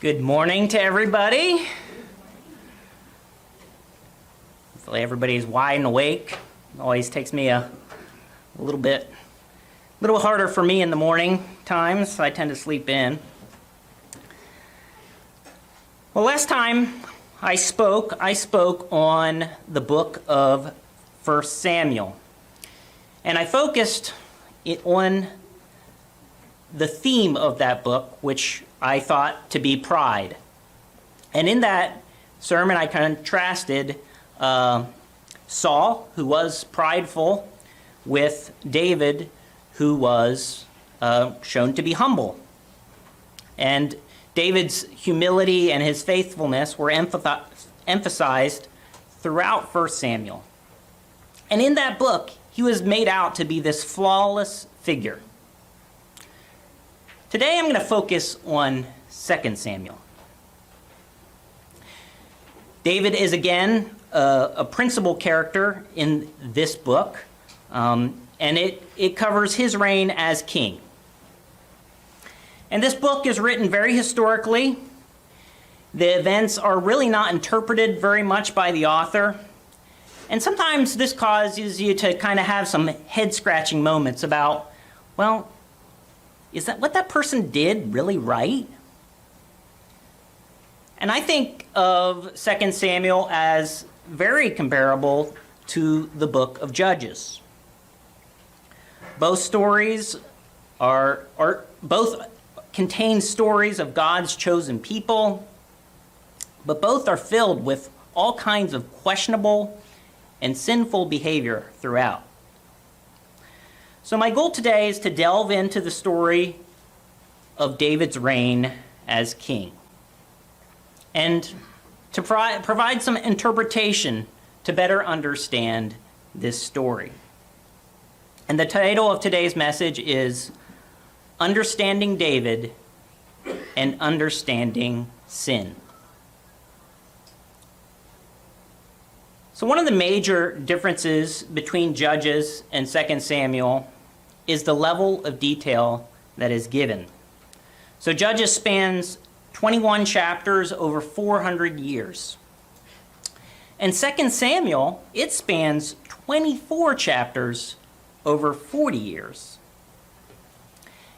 Good morning to everybody. Hopefully everybody's wide and awake. It always takes me a little harder for me in the morning times. I tend to sleep in. Well, last time I spoke on the book of 1 Samuel. And I focused on the theme of that book, which I thought to be pride. And in that sermon, I contrasted Saul, who was prideful, with David, who was shown to be humble. And David's humility and his faithfulness were emphasized throughout 1 Samuel. And in that book, he was made out to be this flawless figure. Today I'm going to focus on 2 Samuel. David is again a principal character in this book, and it covers his reign as king. And this book is written very historically. The events are really not interpreted very much by the author, and sometimes this causes you to kind of have some head-scratching moments about, well, is that what that person did really right? And I think of 2 Samuel as very comparable to the book of Judges. Both stories both contain stories of God's chosen people, but both are filled with all kinds of questionable and sinful behavior throughout. So my goal today is to delve into the story of David's reign as king and to provide some interpretation to better understand this story. And the title of today's message is Understanding David and Understanding Sin. So one of the major differences between Judges and 2 Samuel is the level of detail that is given. So Judges spans 21 chapters over 400 years. And 2 Samuel, it spans 24 chapters over 40 years.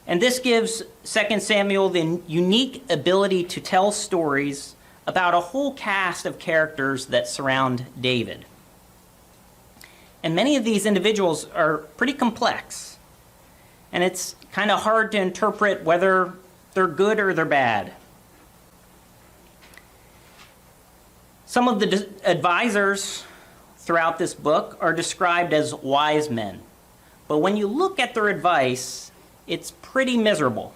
And this gives 2 Samuel the unique ability to tell stories about a whole cast of characters that surround David. And many of these individuals are pretty complex. And it's kind of hard to interpret whether they're good or they're bad. Some of the advisors throughout this book are described as wise men. But when you look at their advice, it's pretty miserable.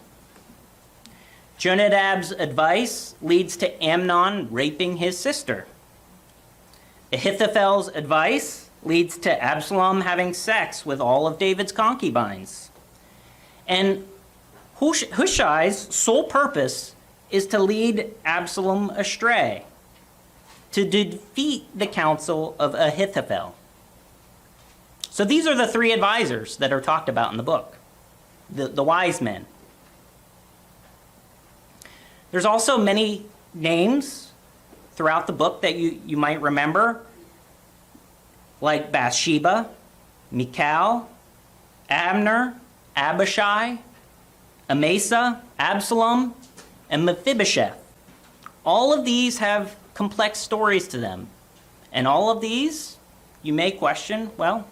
Jonadab's advice leads to Amnon raping his sister. Ahithophel's advice leads to Absalom having sex with all of David's concubines. And Hushai's sole purpose is to lead Absalom astray, to defeat the counsel of Ahithophel. So these are the three advisors that are talked about in the book, the wise men. There's also many names throughout the book that you might remember, like Bathsheba, Michal, Abner, Abishai, Amasa, Absalom, and Mephibosheth. All of these have complex stories to them. And all of these, you may question, well,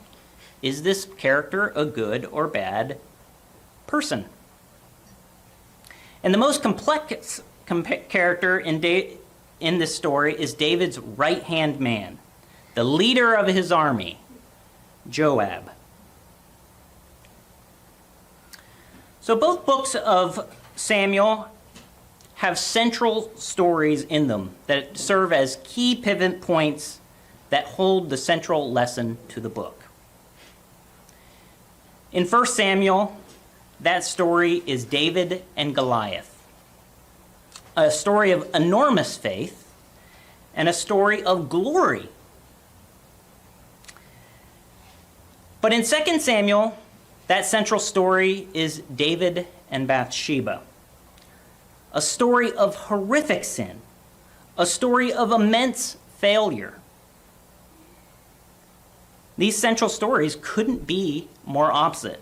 is this character a good or bad person? And the most complex character in this story is David's right-hand man, the leader of his army, Joab. So both books of Samuel have central stories in them that serve as key pivot points that hold the central lesson to the book. In 1 Samuel, that story is David and Goliath, a story of enormous faith and a story of glory. But in 2 Samuel, that central story is David and Bathsheba, a story of horrific sin, a story of immense failure. These central stories couldn't be more opposite.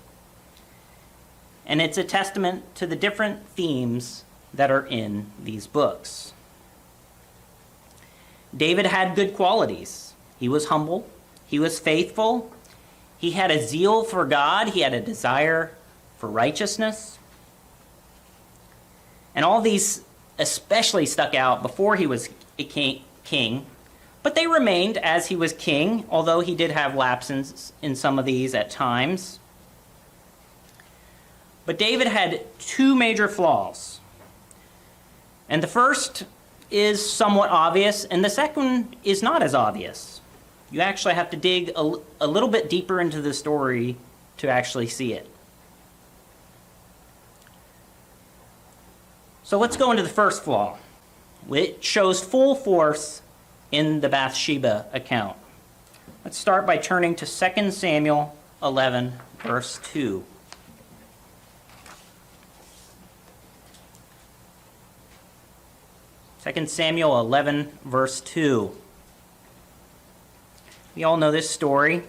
And it's a testament to the different themes that are in these books. David had good qualities. He was humble. He was faithful. He had a zeal for God. He had a desire for righteousness. And all these especially stuck out before he was a king, but they remained as he was king, although he did have lapses in some of these at times. But David had two major flaws. And the first is somewhat obvious, and the second is not as obvious. You actually have to dig a little bit deeper into the story to actually see it. So let's go into the first flaw. It shows full force in the Bathsheba account. Let's start by turning to 2 Samuel 11, verse 2. 2 Samuel 11, verse 2. We all know this story.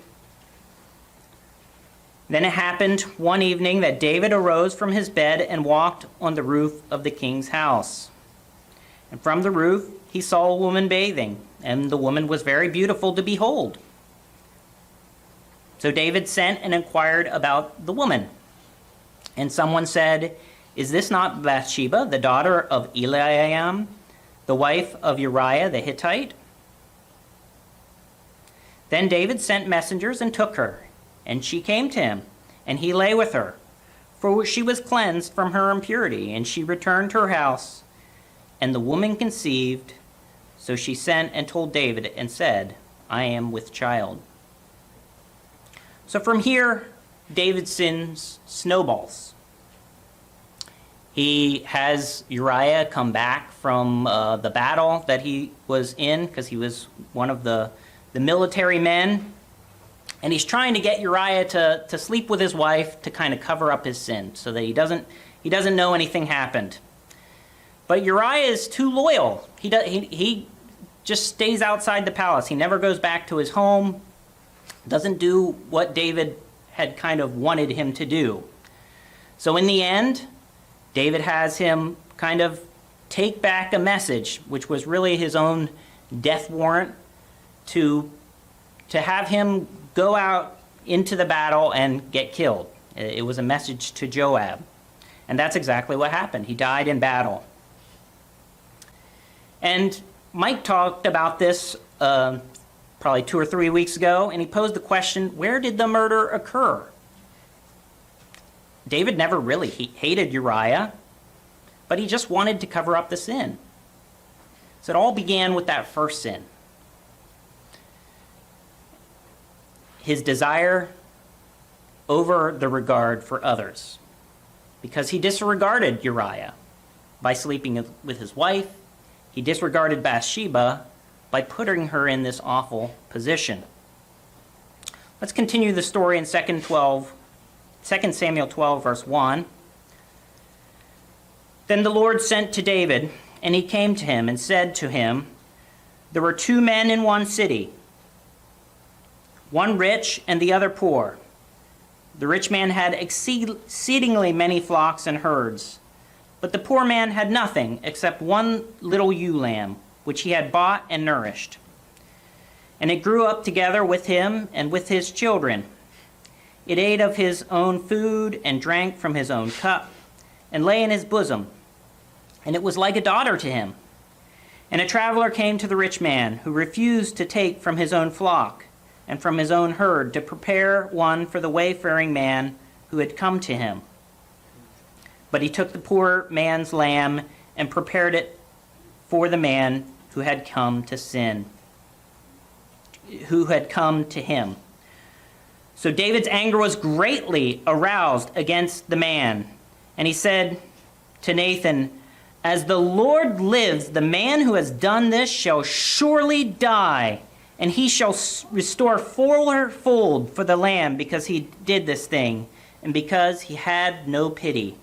Then it happened one evening that David arose from his bed and walked on the roof of the king's house. And from the roof he saw a woman bathing, and the woman was very beautiful to behold. So David sent and inquired about the woman. And someone said, "Is this not Bathsheba, the daughter of Eliam, the wife of Uriah the Hittite?" Then David sent messengers and took her, and she came to him, and he lay with her, for she was cleansed from her impurity, and she returned to her house. And the woman conceived, so she sent and told David and said, "I am with child." So from here, David's sins snowballs. He has Uriah come back from the battle that he was in, because he was one of the military men. And he's trying to get Uriah to sleep with his wife to kind of cover up his sin so that he doesn't know anything happened. But Uriah is too loyal. He just stays outside the palace. He never goes back to his home, doesn't do what David had kind of wanted him to do. So in the end, David has him kind of take back a message, which was really his own death warrant, to have him go out into the battle and get killed. It was a message to Joab. And that's exactly what happened. He died in battle. And Mike talked about this probably 2 or 3 weeks ago, and he posed the question, where did the murder occur? David never really hated Uriah, but he just wanted to cover up the sin. So it all began with that first sin. His desire over the regard for others, because he disregarded Uriah by sleeping with his wife. He disregarded Bathsheba by putting her in this awful position. Let's continue the story in 2 Samuel 12, verse 1. Then the Lord sent to David, and he came to him and said to him, "There were 2 men in one city, one rich and the other poor. The rich man had exceedingly many flocks and herds, but the poor man had nothing except one little ewe lamb, which he had bought and nourished. And it grew up together with him and with his children. It ate of his own food and drank from his own cup, and lay in his bosom, and it was like a daughter to him. And a traveler came to the rich man, who refused to take from his own flock and from his own herd to prepare one for the wayfaring man who had come to him. But he took the poor man's lamb and prepared it for the man who had come to him. So David's anger was greatly aroused against the man, and he said to Nathan, "As the Lord lives, the man who has done this shall surely die, and he shall restore fourfold for the lamb, because he did this thing, and because he had no pity."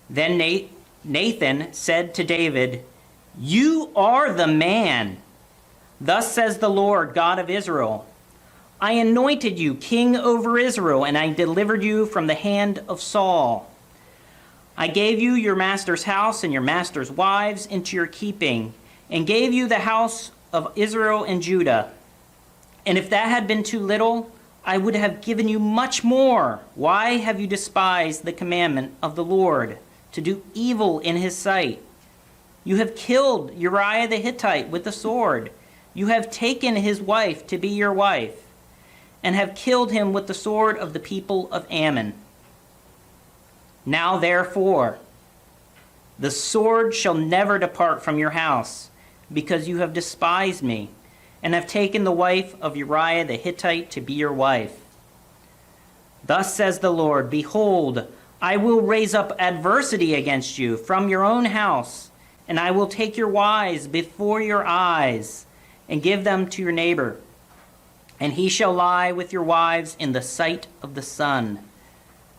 Then Nathan said to David, "You are the man. Thus says the Lord, God of Israel, I anointed you king over Israel, and I delivered you from the hand of Saul. I gave you your master's house and your master's wives into your keeping, and gave you the house of Israel and Judah. And if that had been too little, I would have given you much more. Why have you despised the commandment of the Lord, to do evil in his sight? You have killed Uriah the Hittite with the sword. You have taken his wife to be your wife, and have killed him with the sword of the people of Ammon. Now therefore, the sword shall never depart from your house, because you have despised me, and have taken the wife of Uriah the Hittite to be your wife. Thus says the Lord, behold, I will raise up adversity against you from your own house, and I will take your wives before your eyes, and give them to your neighbor. And he shall lie with your wives in the sight of the sun.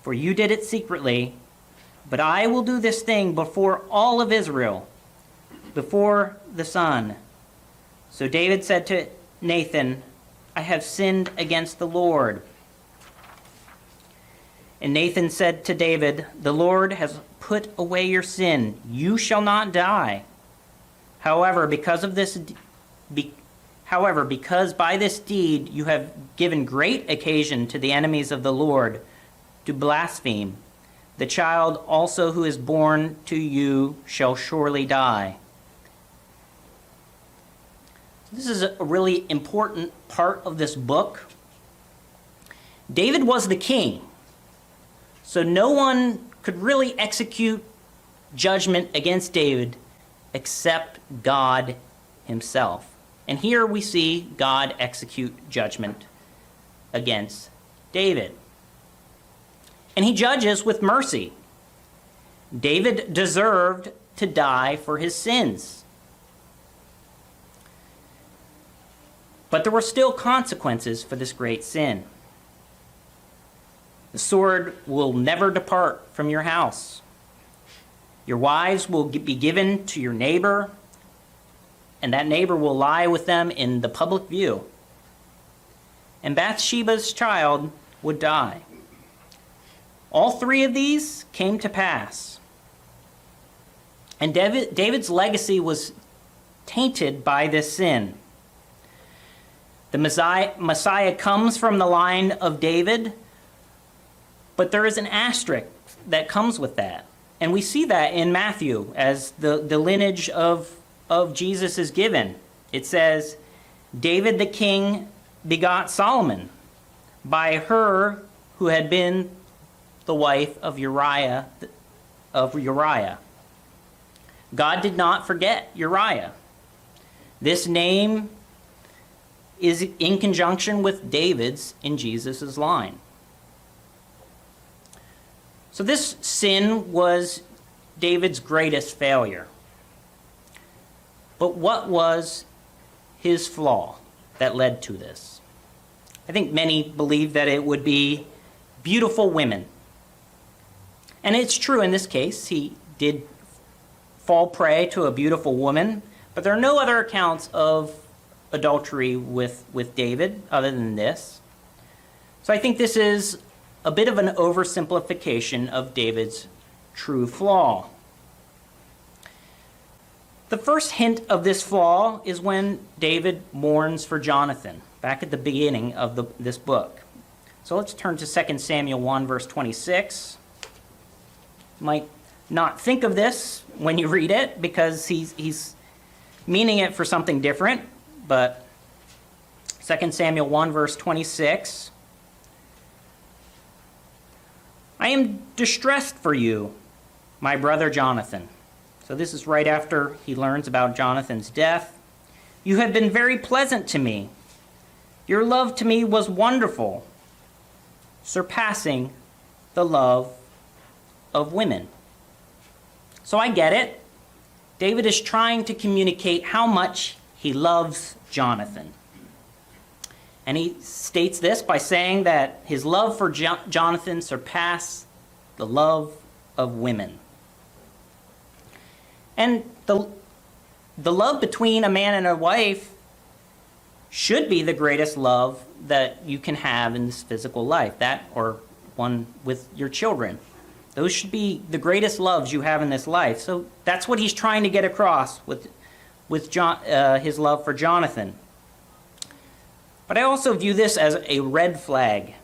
For you did it secretly, but I will do this thing before all of Israel, before the sun." So David said to Nathan, "I have sinned against the Lord." And Nathan said to David, "The Lord has put away your sin. You shall not die. However, because by this deed you have given great occasion to the enemies of the Lord to blaspheme, the child also who is born to you shall surely die." This is a really important part of this book. David was the king, so no one could really execute judgment against David except God himself. And here we see God execute judgment against David. And he judges with mercy. David deserved to die for his sins. But there were still consequences for this great sin. The sword will never depart from your house. Your wives will be given to your neighbor, and that neighbor will lie with them in the public view. And Bathsheba's child would die. All three of these came to pass. And David's legacy was tainted by this sin. The Messiah comes from the line of David, but there is an asterisk that comes with that. And we see that in Matthew as the lineage of Jesus is given. It says, David the king begot Solomon by her who had been the wife of Uriah. God did not forget Uriah. This name is in conjunction with David's in Jesus' line. So this sin was David's greatest failure. But what was his flaw that led to this? I think many believe that it would be beautiful women. And it's true in this case, he did fall prey to a beautiful woman, but there are no other accounts of adultery with David other than this. So I think this is a bit of an oversimplification of David's true flaw. The first hint of this flaw is when David mourns for Jonathan, back at the beginning of this book. So let's turn to 2 Samuel 1, verse 26. You might not think of this when you read it because he's meaning it for something different, but 2 Samuel 1, verse 26. I am distressed for you, my brother Jonathan. So this is right after he learns about Jonathan's death. You have been very pleasant to me. Your love to me was wonderful, surpassing the love of women. So I get it. David is trying to communicate how much he loves Jonathan. And he states this by saying that his love for Jonathan surpassed the love of women. And the love between a man and a wife should be the greatest love that you can have in this physical life, that or one with your children. Those should be the greatest loves you have in this life. So that's what he's trying to get across with his love for Jonathan. But I also view this as a red flag.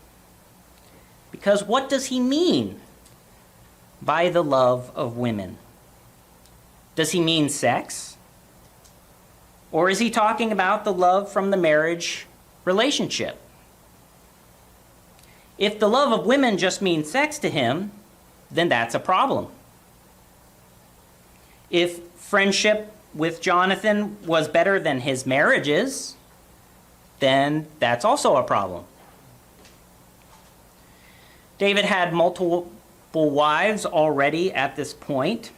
Because what does he mean by the love of women? Does he mean sex? Or is he talking about the love from the marriage relationship? If the love of women just means sex to him, then that's a problem. If friendship with Jonathan was better than his marriages, then that's also a problem. David had multiple wives already at this point,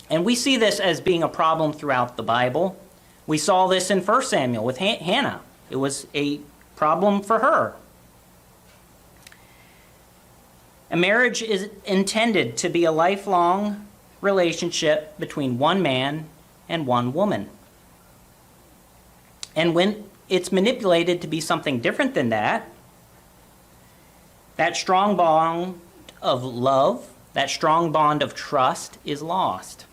and we see this as being a problem throughout the Bible. We saw this in 1 Samuel with Hannah. It was a problem for her. A marriage is intended to be a lifelong relationship between one man and one woman. And when it's manipulated to be something different than that, that strong bond of love, that strong bond of trust is lost.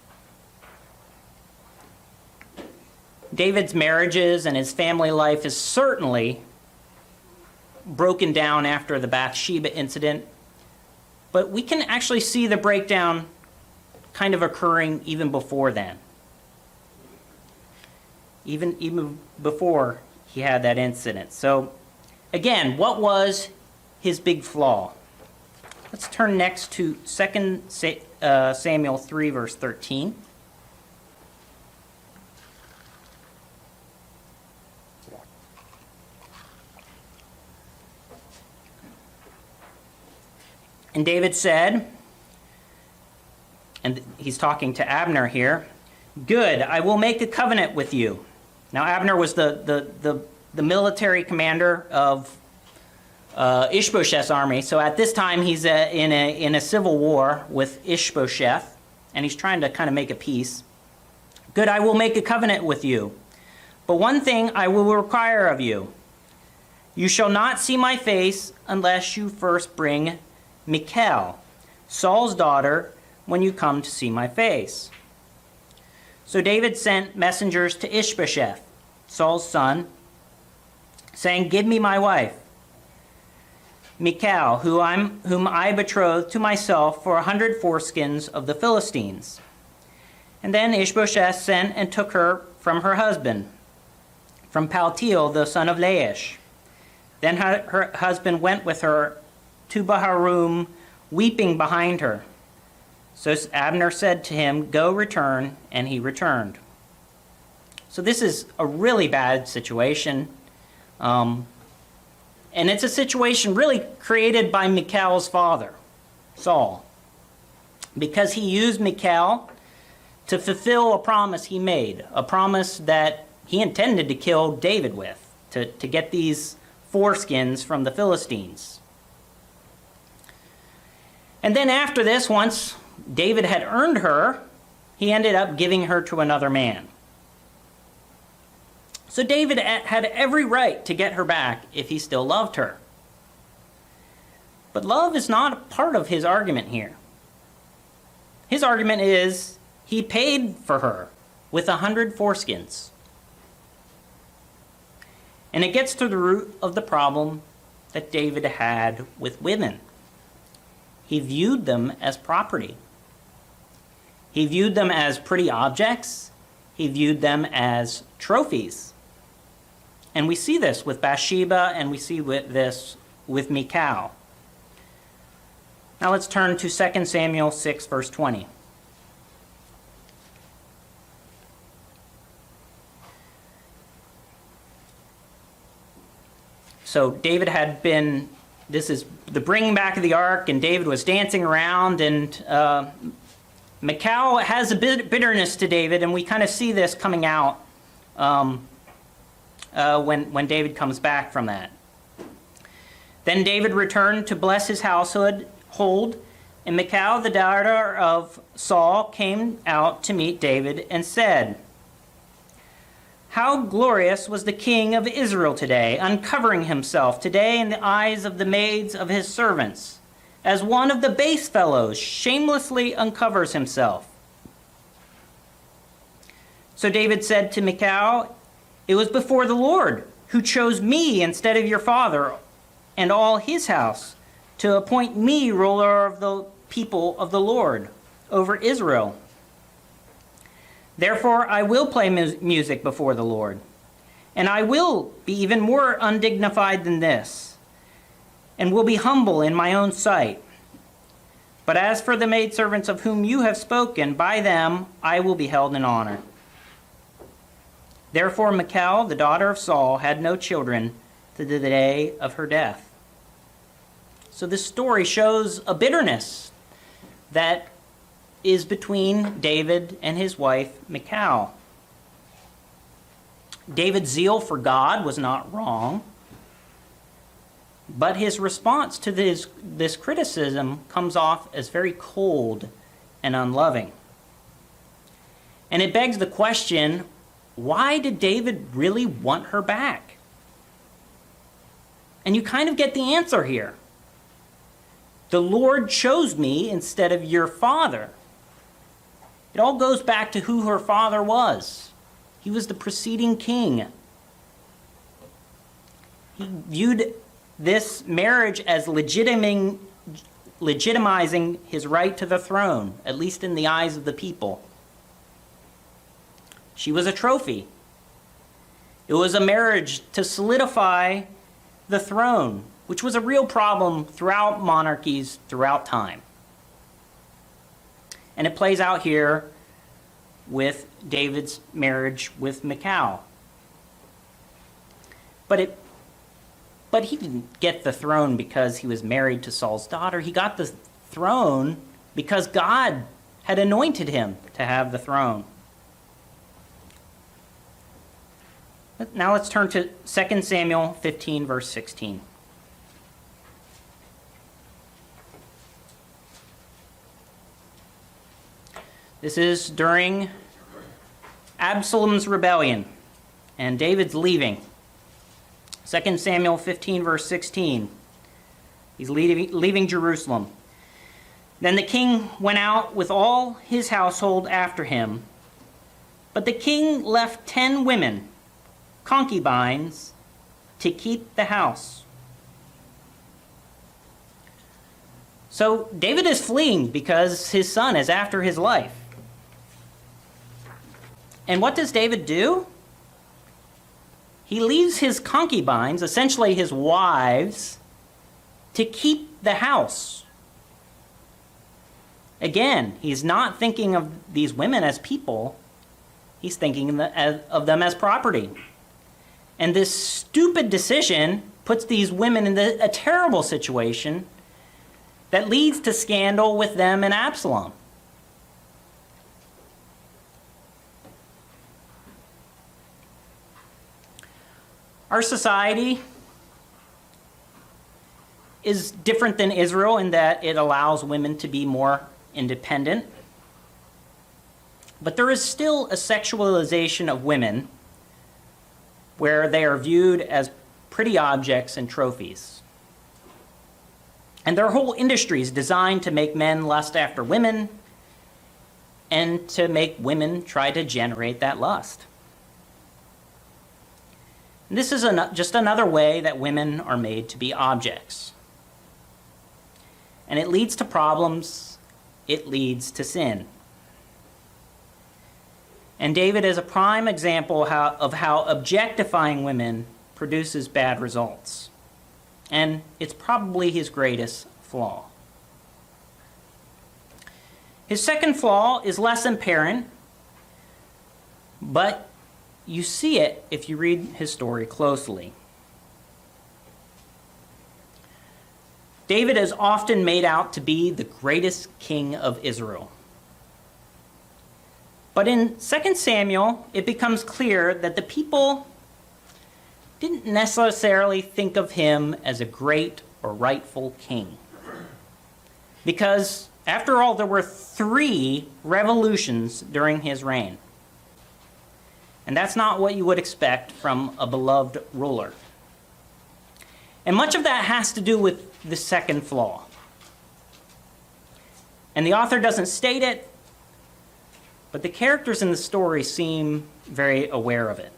David's marriages and his family life is certainly broken down after the Bathsheba incident, but we can actually see the breakdown kind of occurring even before then. Even before he had that incident. So, again, what was his big flaw? Let's turn next to 2 Samuel 3, verse 13. And David said, and he's talking to Abner here, "Good, I will make a covenant with you." Now Abner was the military commander of Ishbosheth's army. So at this time he's in a civil war with Ishbosheth, and he's trying to kind of make a peace. "Good, I will make a covenant with you. But one thing I will require of you. You shall not see my face unless you first bring Michal, Saul's daughter, when you come to see my face." So David sent messengers to Ishbosheth, Saul's son, saying, "Give me my wife, Michal, whom I betrothed to myself for 100 foreskins of the Philistines." And then Ishbosheth sent and took her from her husband, from Paltiel, the son of Laish. Then her husband went with her to Baharum, weeping behind her. So Abner said to him, "Go, return," and he returned. So this is a really bad situation. And it's a situation really created by Michal's father, Saul, because he used Michal to fulfill a promise he made, a promise that he intended to kill David with, to get these foreskins from the Philistines. And then after this, once David had earned her, he ended up giving her to another man. So David had every right to get her back if he still loved her. But love is not a part of his argument here. His argument is he paid for her with 100 foreskins. And it gets to the root of the problem that David had with women. He viewed them as property. He viewed them as pretty objects. He viewed them as trophies. And we see this with Bathsheba, and we see this with Michal. Now let's turn to 2 Samuel 6, verse 20. So David had been, this is the bringing back of the ark, and David was dancing around, and Michal has a bitterness to David, and we kind of see this coming out when David comes back from that. Then David returned to bless his household, And Michal, the daughter of Saul, came out to meet David and said, "How glorious was the king of Israel today, uncovering himself today in the eyes of the maids of his servants, as one of the base fellows shamelessly uncovers himself." So David said to Michal, "It was before the Lord who chose me instead of your father and all his house to appoint me ruler of the people of the Lord over Israel. Therefore I will play music before the Lord, and I will be even more undignified than this, and will be humble in my own sight. But as for the maidservants of whom you have spoken, by them I will be held in honor." Therefore Michal, the daughter of Saul, had no children to the day of her death. So this story shows a bitterness that is between David and his wife Michal. David's zeal for God was not wrong, but his response to this criticism comes off as very cold and unloving. And it begs the question, why did David really want her back? And you kind of get the answer here. The Lord chose me instead of your father. It all goes back to who her father was. He was the preceding king. He viewed this marriage as legitimizing his right to the throne, at least in the eyes of the people. She was a trophy. It was a marriage to solidify the throne, which was a real problem throughout monarchies throughout time. And it plays out here with David's marriage with Michal. But he didn't get the throne because he was married to Saul's daughter. He got the throne because God had anointed him to have the throne. Now let's turn to 2 Samuel 15, verse 16. This is during Absalom's rebellion, and David's leaving. 2 Samuel 15, verse 16. He's leaving Jerusalem. Then the king went out with all his household after him, but the king left 10 women, concubines, to keep the house. So David is fleeing because his son is after his life. And what does David do? He leaves his concubines, essentially his wives, to keep the house. Again, he's not thinking of these women as people. He's thinking of them as property. And this stupid decision puts these women in a terrible situation that leads to scandal with them and Absalom. Our society is different than Israel in that it allows women to be more independent. But there is still a sexualization of women where they are viewed as pretty objects and trophies. And their whole industry is designed to make men lust after women and to make women try to generate that lust. And this is just another way that women are made to be objects. And it leads to problems, it leads to sin. And David is a prime example of how objectifying women produces bad results. And it's probably his greatest flaw. His second flaw is less apparent, but you see it if you read his story closely. David is often made out to be the greatest king of Israel. But in 2 Samuel, it becomes clear that the people didn't necessarily think of him as a great or rightful king. Because After all, there were 3 revolutions during his reign. And that's not what you would expect from a beloved ruler. And much of that has to do with the second flaw. And the author doesn't state it, but the characters in the story seem very aware of it.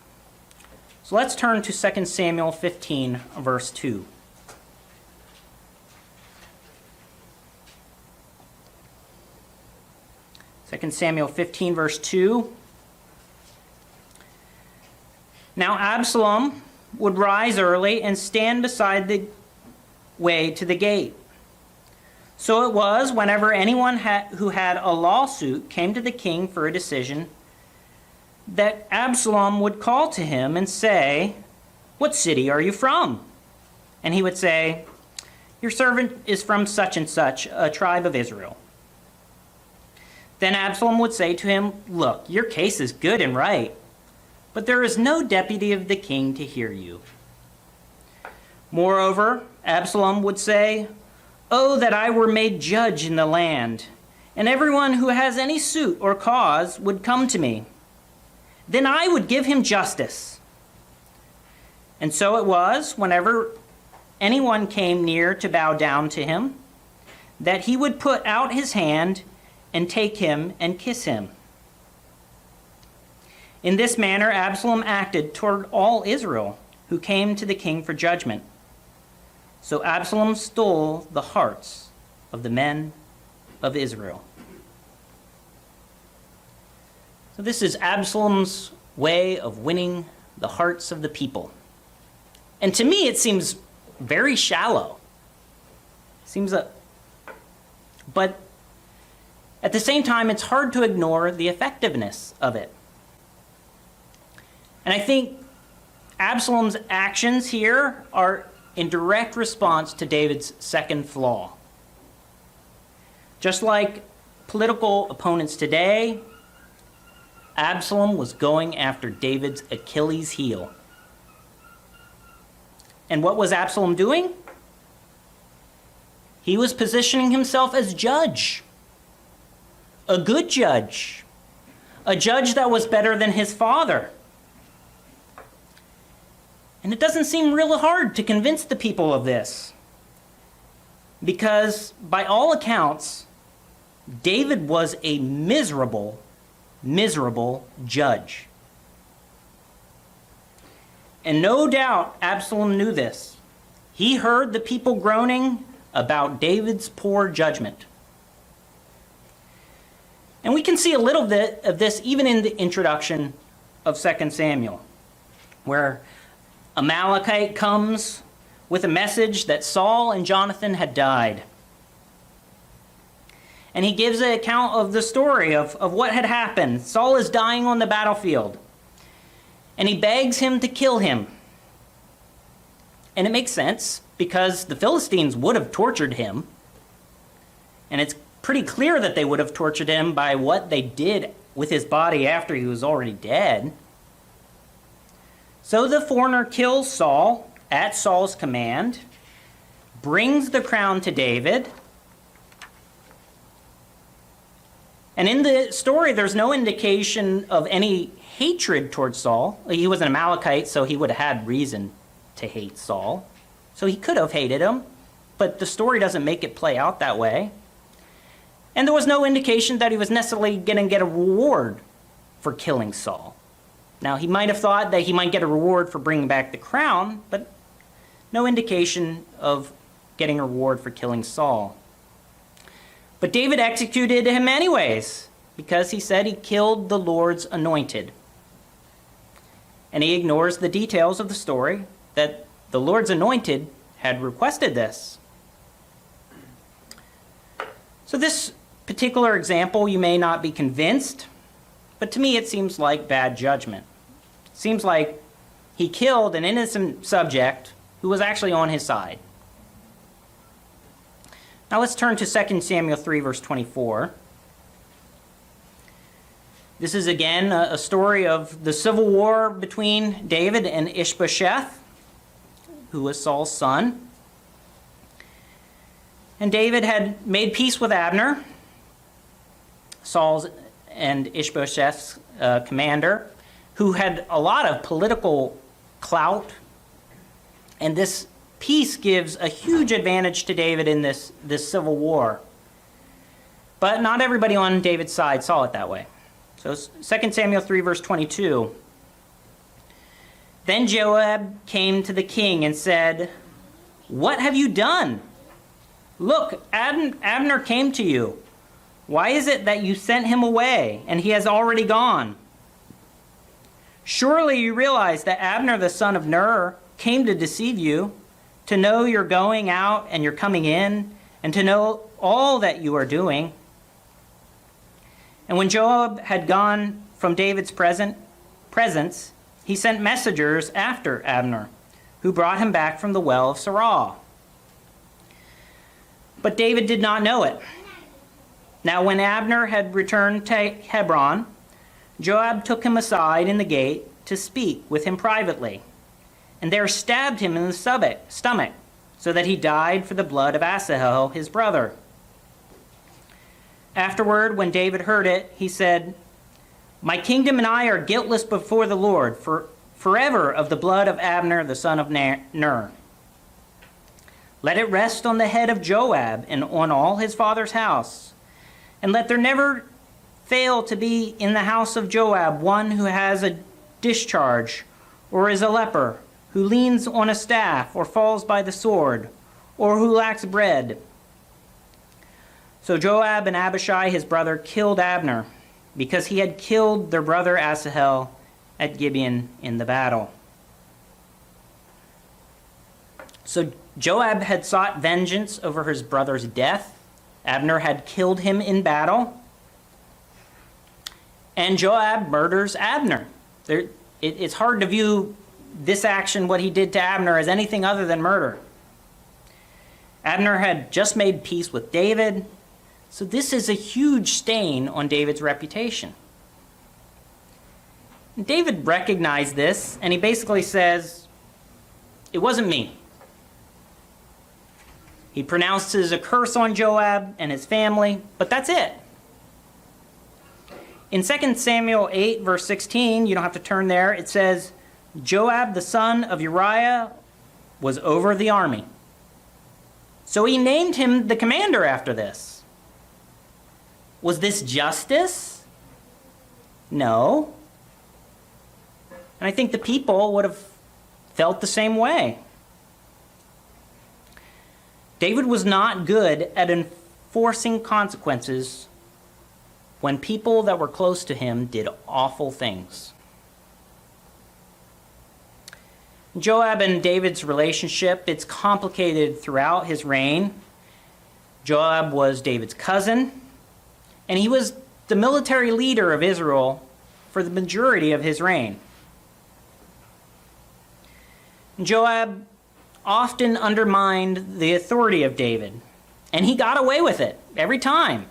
So let's turn to 2 Samuel 15, verse 2. Second Samuel 15, verse 2. Now Absalom would rise early and stand beside the way to the gate. So it was, whenever anyone who had a lawsuit came to the king for a decision, that Absalom would call to him and say, "What city are you from?" And he would say, "Your servant is from such and such, a tribe of Israel." Then Absalom would say to him, "Look, your case is good and right, but there is no deputy of the king to hear you." Moreover, Absalom would say, "Oh, that I were made judge in the land, and everyone who has any suit or cause would come to me. Then I would give him justice." And so it was, whenever anyone came near to bow down to him, that he would put out his hand and take him and kiss him. In this manner Absalom acted toward all Israel who came to the king for judgment. So Absalom stole the hearts of the men of Israel. So this is Absalom's way of winning the hearts of the people. And to me it seems very shallow. But at the same time, it's hard to ignore the effectiveness of it. And I think Absalom's actions here are in direct response to David's second flaw. Just like political opponents today, Absalom was going after David's Achilles heel. And what was Absalom doing? He was positioning himself as judge. A good judge. A judge that was better than his father. And it doesn't seem real hard to convince the people of this. Because by all accounts, David was a miserable, miserable judge. And no doubt Absalom knew this. He heard the people groaning about David's poor judgment. And we can see a little bit of this even in the introduction of 2 Samuel, where Amalekite comes with a message that Saul and Jonathan had died. And he gives an account of the story of what had happened. Saul is dying on the battlefield. And he begs him to kill him. And it makes sense, because the Philistines would have tortured him. And it's pretty clear that they would have tortured him by what they did with his body after he was already dead. So the foreigner kills Saul at Saul's command, brings the crown to David. And in the story, there's no indication of any hatred towards Saul. He was an Amalekite, so he would have had reason to hate Saul. So he could have hated him, but the story doesn't make it play out that way. And there was no indication that he was necessarily going to get a reward for killing Saul. Now, he might have thought that he might get a reward for bringing back the crown, but no indication of getting a reward for killing Saul. But David executed him anyways, because he said he killed the Lord's anointed. And he ignores the details of the story that the Lord's anointed had requested this. So this particular example, you may not be convinced, but to me it seems like bad judgment. It seems like he killed an innocent subject who was actually on his side. Now let's turn to 2 Samuel 3, verse 24. This is again a story of the civil war between David and Mephibosheth, who was Saul's son. And David had made peace with Abner, Saul's and Ishbosheth's commander, who had a lot of political clout. And this peace gives a huge advantage to David in this civil war. But not everybody on David's side saw it that way. So 2 Samuel 3, verse 22. Then Joab came to the king and said, "What have you done? Look, Abner came to you. Why is it that you sent him away, and he has already gone? Surely you realize that Abner the son of Ner came to deceive you, to know you're going out and you're coming in, and to know all that you are doing." And when Joab had gone from David's presence, he sent messengers after Abner, who brought him back from the well of Sirah. But David did not know it. Now when Abner had returned to Hebron, Joab took him aside in the gate to speak with him privately, and there stabbed him in the stomach, so that he died for the blood of Asahel, his brother. Afterward, when David heard it, he said, "My kingdom and I are guiltless before the Lord forever of the blood of Abner the son of Ner. Let it rest on the head of Joab and on all his father's house, and let there never fail to be in the house of Joab one who has a discharge, or is a leper, who leans on a staff, or falls by the sword, or who lacks bread." So Joab and Abishai his brother killed Abner, because he had killed their brother Asahel at Gibeon in the battle. So Joab had sought vengeance over his brother's death. Abner had killed him in battle. And Joab murders Abner. It's hard to view this action, what he did to Abner, as anything other than murder. Abner had just made peace with David, so this is a huge stain on David's reputation. David recognized this, and he basically says, "It wasn't me." He pronounces a curse on Joab and his family, but that's it. In 2 Samuel 8, verse 16, you don't have to turn there, it says, "Joab the son of Uriah was over the army." So he named him the commander after this. Was this justice? No. And I think the people would have felt the same way. David was not good at enforcing consequences when people that were close to him did awful things. Joab and David's relationship, it's complicated throughout his reign. Joab was David's cousin, and he was the military leader of Israel for the majority of his reign. Joab often undermined the authority of David, and he got away with it every time.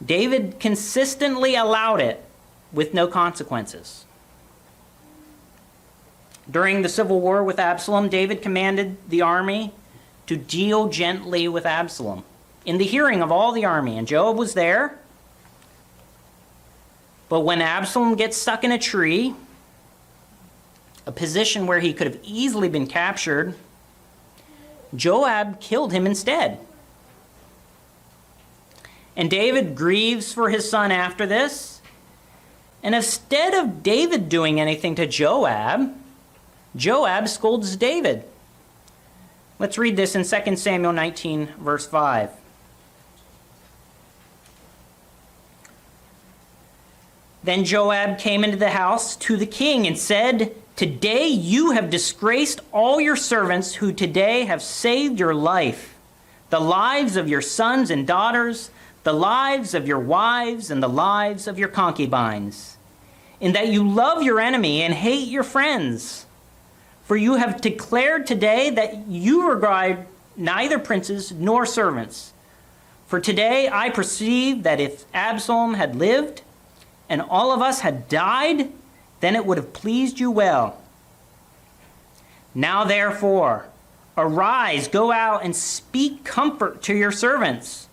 David consistently allowed it with no consequences. During the civil war with Absalom, David commanded the army to deal gently with Absalom in the hearing of all the army, and Joab was there. But when Absalom gets stuck in a tree, a position where he could have easily been captured, Joab killed him instead. And David grieves for his son after this. And instead of David doing anything to Joab, Joab scolds David. Let's read this in 2 Samuel 19, verse 5. Then Joab came into the house to the king and said, "Today you have disgraced all your servants who today have saved your life, the lives of your sons and daughters, the lives of your wives, and the lives of your concubines, in that you love your enemy and hate your friends. For you have declared today that you regard neither princes nor servants. For today I perceive that if Absalom had lived and all of us had died, then it would have pleased you well. Now therefore, arise, go out and speak comfort to your servants.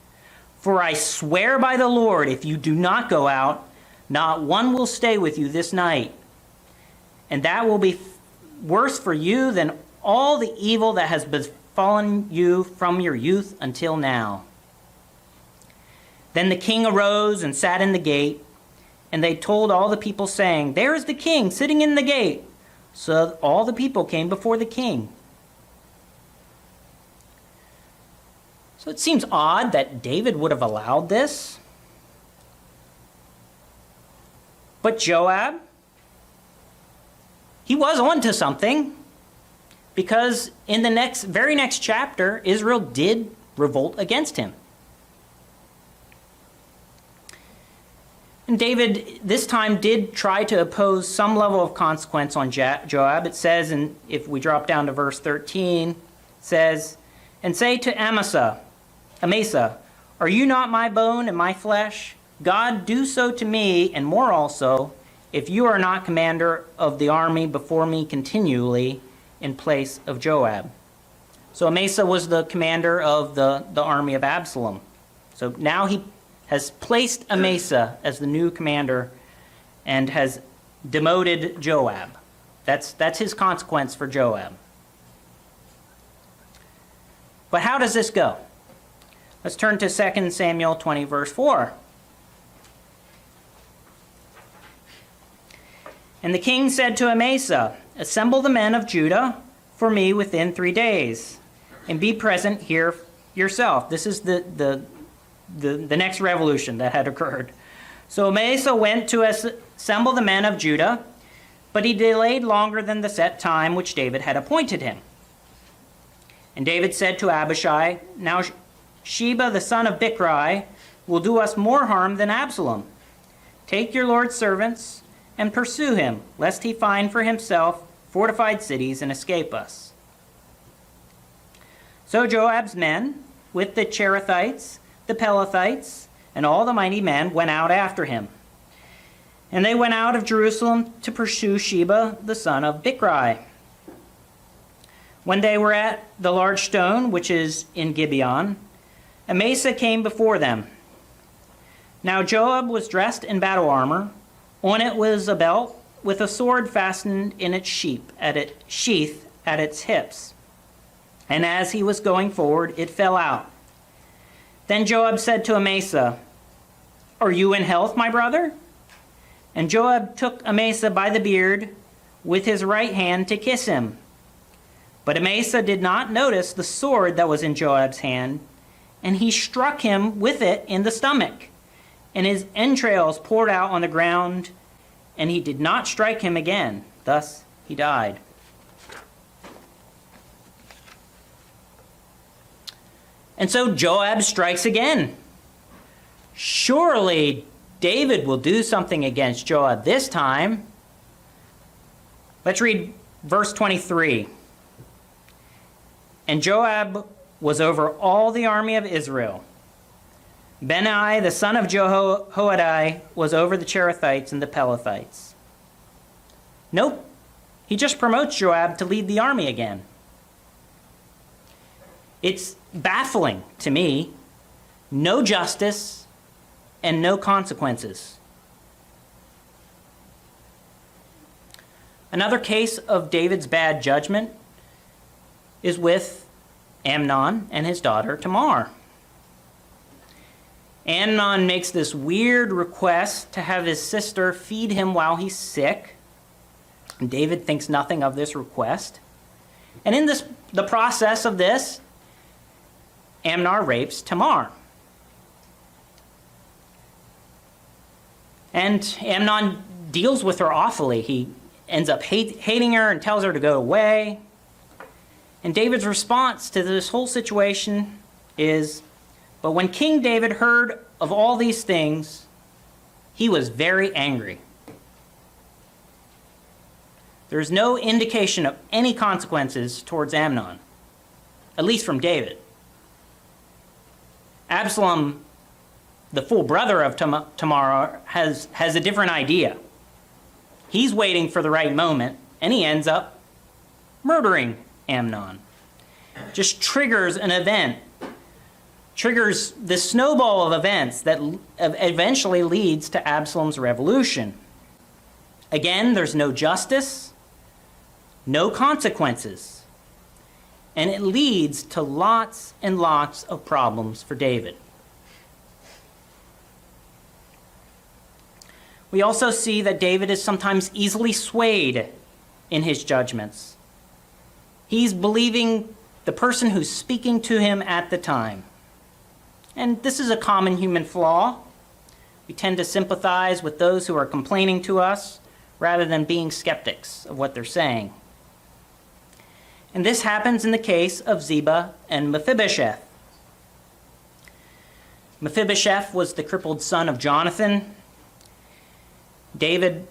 For I swear by the Lord, if you do not go out, not one will stay with you this night. And that will be worse for you than all the evil that has befallen you from your youth until now. Then the king arose and sat in the gate, and they told all the people, saying, There is the king sitting in the gate. So all the people came before the king. So it seems odd that David would have allowed this. But Joab, he was onto something, because in the very next chapter, Israel did revolt against him. And David this time did try to oppose some level of consequence on Joab. It says, and if we drop down to verse 13, it says, And say to Amasa, are you not my bone and my flesh? God, do so to me, and more also, if you are not commander of the army before me continually in place of Joab. So Amasa was the commander of the army of Absalom. So now he has placed Amasa as the new commander and has demoted Joab. That's his consequence for Joab. But how does this go? Let's turn to 2 Samuel 20, verse 4. And the king said to Amasa, Assemble the men of Judah for me within 3 days, and be present here yourself. This is the next revolution that had occurred. So Amasa went to assemble the men of Judah, but he delayed longer than the set time which David had appointed him. And David said to Abishai, Now Sheba the son of Bichri will do us more harm than Absalom. Take your Lord's servants and pursue him, lest he find for himself fortified cities and escape us. So Joab's men, with the Cherethites, the Pelethites, and all the mighty men, went out after him. And they went out of Jerusalem to pursue Sheba the son of Bichri. When they were at the large stone, which is in Gibeon, Amasa came before them. Now Joab was dressed in battle armor. On it was a belt with a sword fastened in its sheath at its hips. And as he was going forward, it fell out. Then Joab said to Amasa, Are you in health, my brother? And Joab took Amasa by the beard with his right hand to kiss him. But Amasa did not notice the sword that was in Joab's hand, and he struck him with it in the stomach, and his entrails poured out on the ground, and he did not strike him again. Thus he died. And so Joab strikes again. Surely David will do something against Joab this time. Let's read verse 23. And Joab was over all the army of Israel. Benai, the son of Jehoiada, was over the Cherethites and the Pelethites. Nope. He just promotes Joab to lead the army again. It's baffling to me. No justice and no consequences. Another case of David's bad judgment is with Amnon and his daughter Tamar. Amnon makes this weird request to have his sister feed him while he's sick. And David thinks nothing of this request. And in the process of this, Amnon rapes Tamar. And Amnon deals with her awfully. He ends up hating her and tells her to go away. And David's response to this whole situation is, But when King David heard of all these things, he was very angry. There's no indication of any consequences towards Amnon, at least from David. Absalom, the full brother of Tamar, has a different idea. He's waiting for the right moment, and he ends up murdering Amnon. Just triggers an event triggers this snowball of events that eventually leads to Absalom's revolution. Again, there's no justice, no consequences, and it leads to lots and lots of problems for David. We also see that David is sometimes easily swayed in his judgments. He's believing the person who's speaking to him at the time. And this is a common human flaw. We tend to sympathize with those who are complaining to us rather than being skeptics of what they're saying. And this happens in the case of Ziba and Mephibosheth. Mephibosheth was the crippled son of Jonathan. David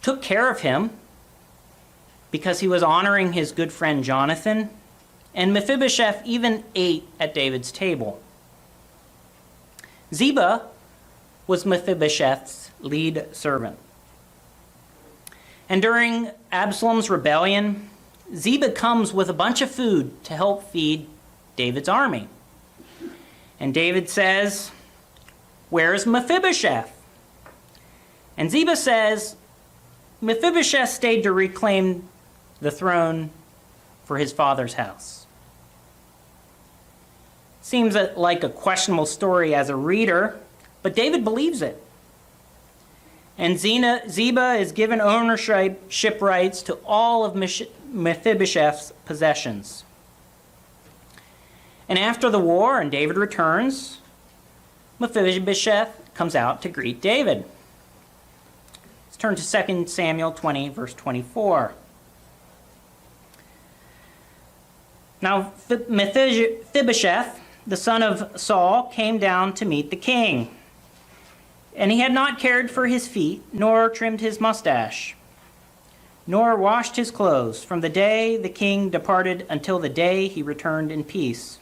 took care of him because he was honoring his good friend Jonathan, and Mephibosheth even ate at David's table. Ziba was Mephibosheth's lead servant. And during Absalom's rebellion, Ziba comes with a bunch of food to help feed David's army. And David says, "Where's Mephibosheth?" And Ziba says, "Mephibosheth stayed to reclaim the throne for his father's house." Seems like a questionable story as a reader, but David believes it. And Ziba is given ownership rights to all of Mephibosheth's possessions. And after the war and David returns, Mephibosheth comes out to greet David. Let's turn to 2 Samuel 20, verse 24. Now Mephibosheth, the son of Saul, came down to meet the king. And he had not cared for his feet, nor trimmed his mustache, nor washed his clothes from the day the king departed until the day he returned in peace.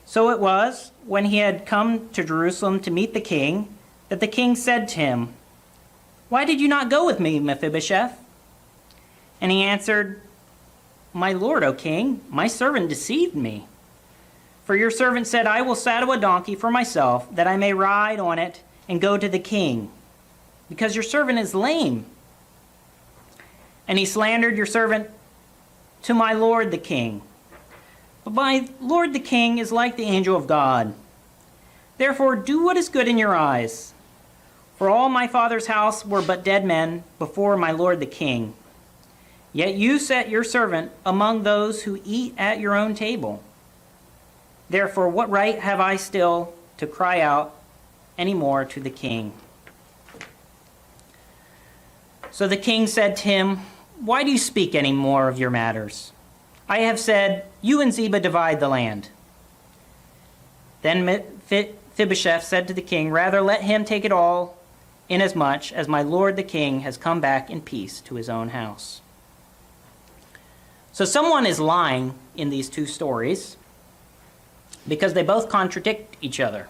So it was, when he had come to Jerusalem to meet the king, that the king said to him, "Why did you not go with me, Mephibosheth?" And he answered, "My lord, O king, my servant deceived me. For your servant said, 'I will saddle a donkey for myself, that I may ride on it and go to the king, because your servant is lame.' And he slandered your servant to my lord the king. But my lord the king is like the angel of God. Therefore do what is good in your eyes. For all my father's house were but dead men before my lord the king. Yet you set your servant among those who eat at your own table. Therefore, what right have I still to cry out any more to the king?" So the king said to him, "Why do you speak any more of your matters? I have said, you and Ziba divide the land." Then Mephibosheth said to the king, "Rather let him take it all, inasmuch as my lord the king has come back in peace to his own house." So someone is lying in these two stories, because they both contradict each other.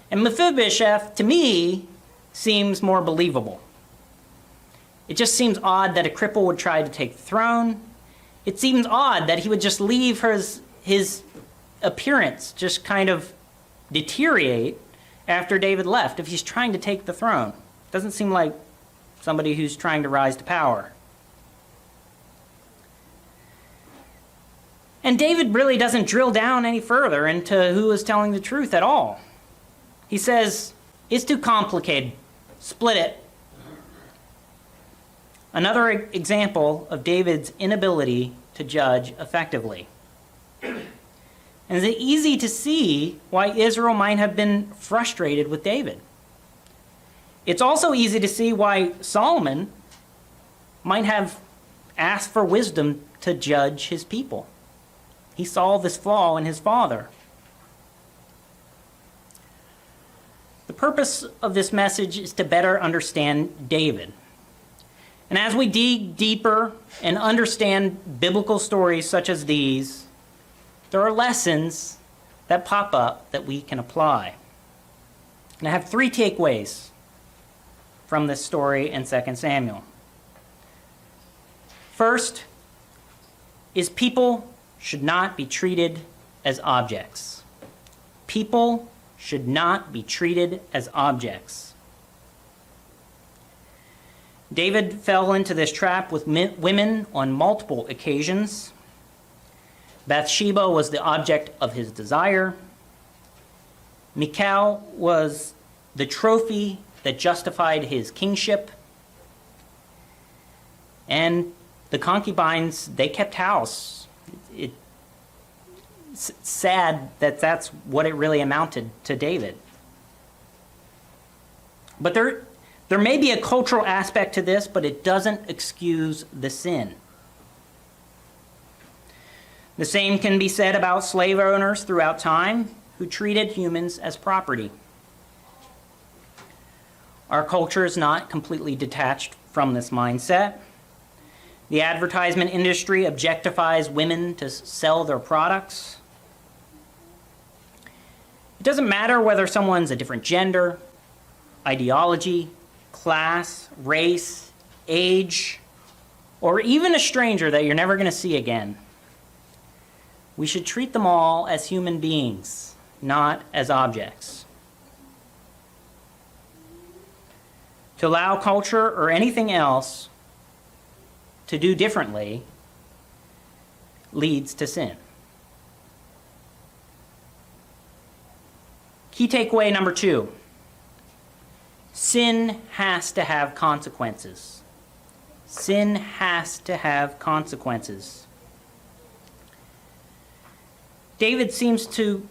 And Mephibosheth, to me, seems more believable. It just seems odd that a cripple would try to take the throne. It seems odd that he would just leave his appearance just kind of deteriorate after David left if he's trying to take the throne. Doesn't seem like somebody who's trying to rise to power. And David really doesn't drill down any further into who is telling the truth at all. He says, "It's too complicated. Split it." Another example of David's inability to judge effectively. And it's easy to see why Israel might have been frustrated with David. It's also easy to see why Solomon might have asked for wisdom to judge his people. He saw this flaw in his father. The purpose of this message is to better understand David. And as we dig deeper and understand biblical stories such as these, there are lessons that pop up that we can apply. And I have 3 takeaways from this story in 2 Samuel. First is people should not be treated as objects. People should not be treated as objects. David fell into this trap with women on multiple occasions. Bathsheba was the object of his desire. Michal was the trophy that justified his kingship. And the concubines, they kept house. It's sad that that's what it really amounted to David. But there may be a cultural aspect to this, but it doesn't excuse the sin. The same can be said about slave owners throughout time who treated humans as property. Our culture is not completely detached from this mindset. The advertisement industry objectifies women to sell their products. It doesn't matter whether someone's a different gender, ideology, class, race, age, or even a stranger that you're never going to see again. We should treat them all as human beings, not as objects. To allow culture or anything else to do differently leads to sin. Key takeaway number 2. Sin has to have consequences. Sin has to have consequences. David seems to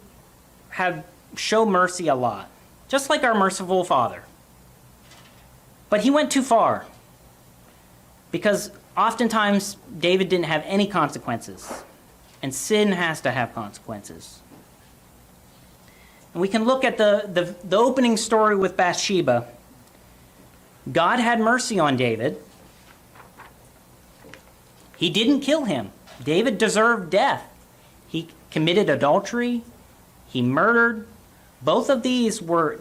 show mercy a lot, just like our merciful Father. But he went too far, because oftentimes David didn't have any consequences, and sin has to have consequences. And we can look at the opening story with Bathsheba. God had mercy on David. He didn't kill him. David deserved death. He committed adultery. He murdered. Both of these were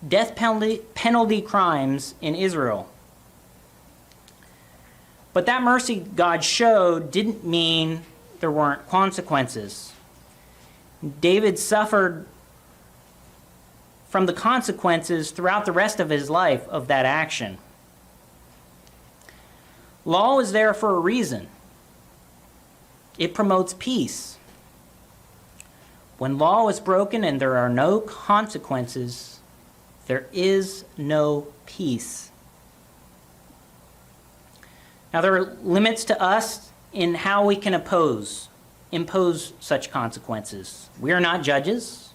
death penalty crimes in Israel. But that mercy God showed didn't mean there weren't consequences. David suffered from the consequences throughout the rest of his life of that action. Law is there for a reason. It promotes peace. When law is broken and there are no consequences, there is no peace. Now, there are limits to us in how we can impose such consequences. We are not judges.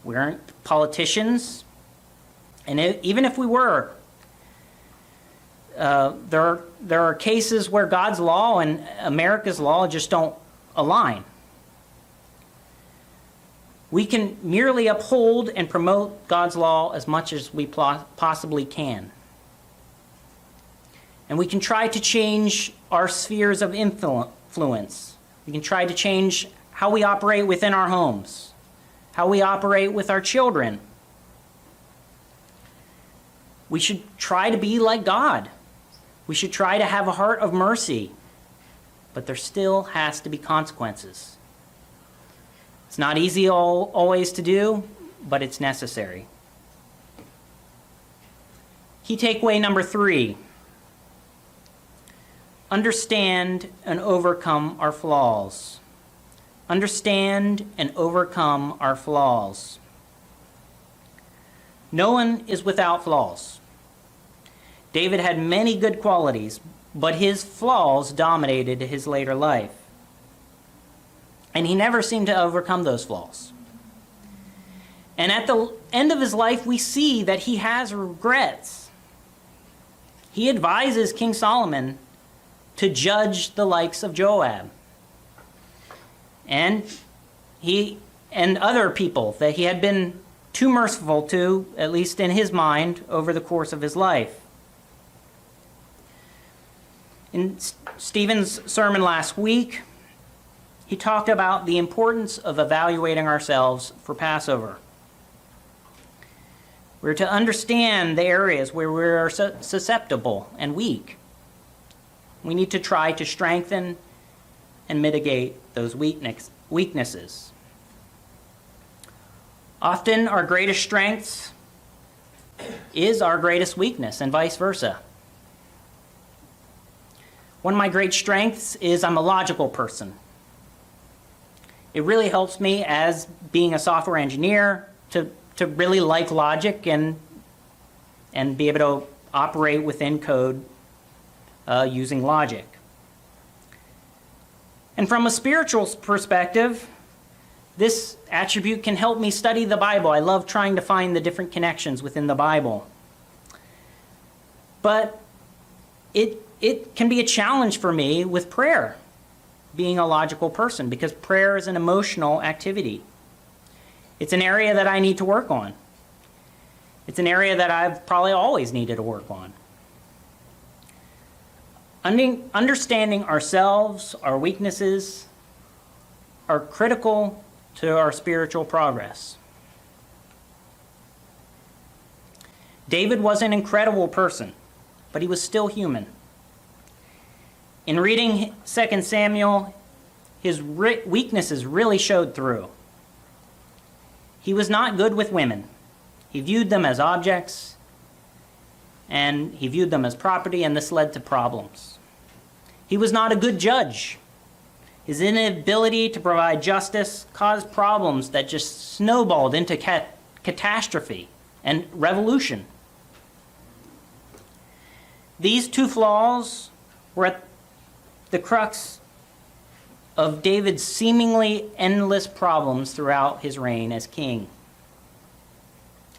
We aren't politicians. And even if we were, there are cases where God's law and America's law just don't align. We can merely uphold and promote God's law as much as we possibly can. And we can try to change our spheres of influence. We can try to change how we operate within our homes, how we operate with our children. We should try to be like God. We should try to have a heart of mercy. But there still has to be consequences. It's not easy always to do, but it's necessary. Key takeaway number 3. Understand and overcome our flaws. Understand and overcome our flaws. No one is without flaws. David had many good qualities, but his flaws dominated his later life. And he never seemed to overcome those flaws. And at the end of his life, we see that he has regrets. He advises King Solomon to judge the likes of Joab. And he and other people that he had been too merciful to, at least in his mind, over the course of his life. In Stephen's sermon last week, he talked about the importance of evaluating ourselves for Passover. We're to understand the areas where we are susceptible and weak. We need to try to strengthen and mitigate those weaknesses. Often our greatest strength is our greatest weakness, and vice versa. One of my great strengths is I'm a logical person. It really helps me as being a software engineer to really like logic and be able to operate within code using logic. And from a spiritual perspective, this attribute can help me study the Bible. I love trying to find the different connections within the Bible. But it can be a challenge for me with prayer, being a logical person, because prayer is an emotional activity. It's an area that I need to work on. It's an area that I've probably always needed to work on. Understanding ourselves, our weaknesses, are critical to our spiritual progress. David was an incredible person, but he was still human. In reading 2 Samuel, his weaknesses really showed through. He was not good with women. He viewed them as objects, and he viewed them as property, and this led to problems. He was not a good judge. His inability to provide justice caused problems that just snowballed into catastrophe and revolution. These two flaws were at the crux of David's seemingly endless problems throughout his reign as king.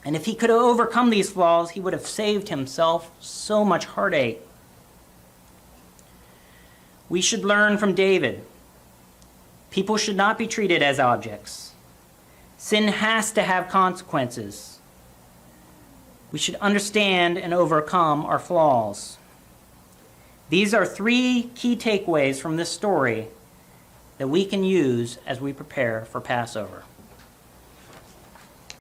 And if he could have overcome these flaws, he would have saved himself so much heartache. We should learn from David. People should not be treated as objects. Sin has to have consequences. We should understand and overcome our flaws. These are 3 key takeaways from this story that we can use as we prepare for Passover.